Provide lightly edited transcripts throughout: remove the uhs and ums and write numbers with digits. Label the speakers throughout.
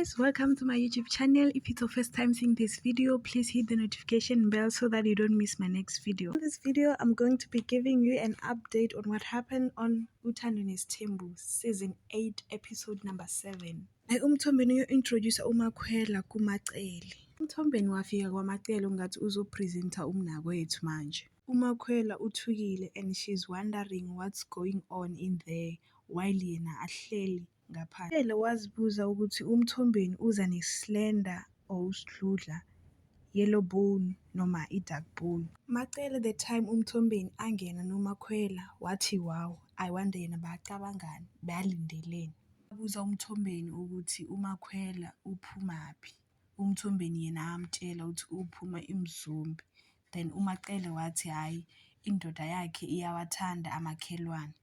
Speaker 1: guys, welcome to my YouTube channel. If it's your first time seeing this video, please hit the notification bell so that you don't miss my next video. In this video, I'm going to be giving you an update on what happened on Uthando Nesithembu season 8 episode number 7. uMthombeni uyo-introduce uMakhwela kuMacele. uMthombeni wafika kwaMacele ungathi uzopresenta umnakwethu manje. uMakhwela uthukile and she's wondering what's going on in there while yena ahleli ngaphandle. Macele wazibuza ukuthi uMthombeni uza neslender or usidludla, yellow bone noma i-dark bone. Macele the time uMthombeni angena noMakhwela wathi wow, I wonder yena bayacabangani, bayalindeleni. Wabuza uMthombeni ukuthi uMakhwela uphumaphi. uMthombeni yena amtshela ukuthi uphuma eMzumbe. Then uMacele wathi hayi indoda yakhe iyawathanda amakhelwane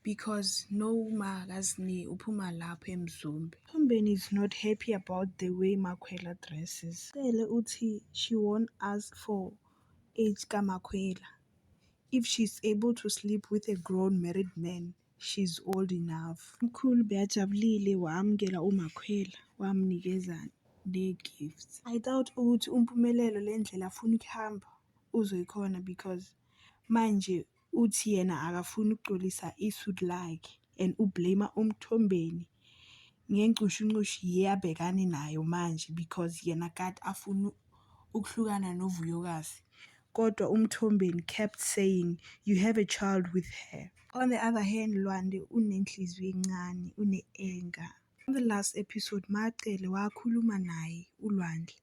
Speaker 1: because noma akazi uphuma lapho eMzumbe. uMthombeni is not happy about the way Makhwela dresses. Macele uthi she won't ask for age kaMakhwela. If she's able to sleep with a grown married man, she's old enough. Umkhulu beyajabulile wamukela uMakhwela wamnikeza ne-gifts. I doubt ukuthi uMphumelelo le ndlela afuna ukuhamba uzoyikhona because manje uthi yena akafuni ukugcolisa isuit lakhe and ublame uMthombeni ngencushuncushi yabhekane nayo manje because yena kade afuna ukuhlukana noVuyokazi. Kodwa uMthombeni kept saying you have a child with her. On the other hand, Lwande unenhliziyo encane, une-anger. On the last episode, Macele wakhuluma naye uLwandle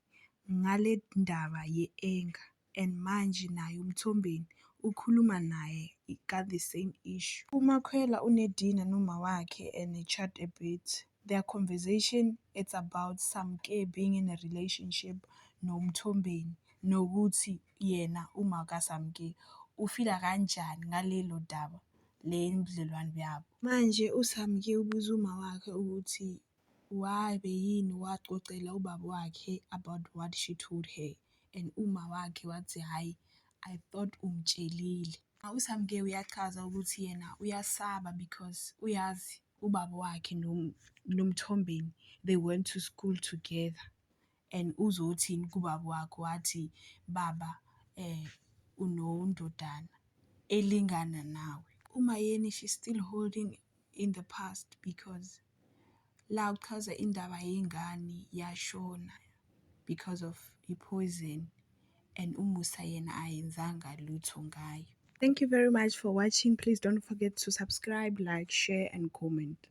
Speaker 1: ngale ndaba ye-anger and manje naye uMthombeni ukhuluma naye got the same issue. uMakhwela une-dinner noma wakhe and they chat a bit. Their conversation, it's about Samke being in a relationship noMthombeni nokuthi yena uma kaSamke ufila kanjani ngalelo daba lendlelwane yabo. Manje uSamke ubuza uma wakhe ukuthi wabe yini wacocela ubaba wakhe about what she told her and uma wakhe wathi hayi I thought umtshelile. uSamke uyachaza ukuthi yena uyasaba because uyazi ubaba wakhe noMthombeni they went to school together and uzothini kubaba wakhe wathi baba unondodana elingana nawe. Uma yena she's still holding in the past because la uchaza indaba yengane yashona because of i-poison and uMusa yena ayenzanga lutho ngayo. Thank you very much for watching. Please don't forget to subscribe, like, share and comment.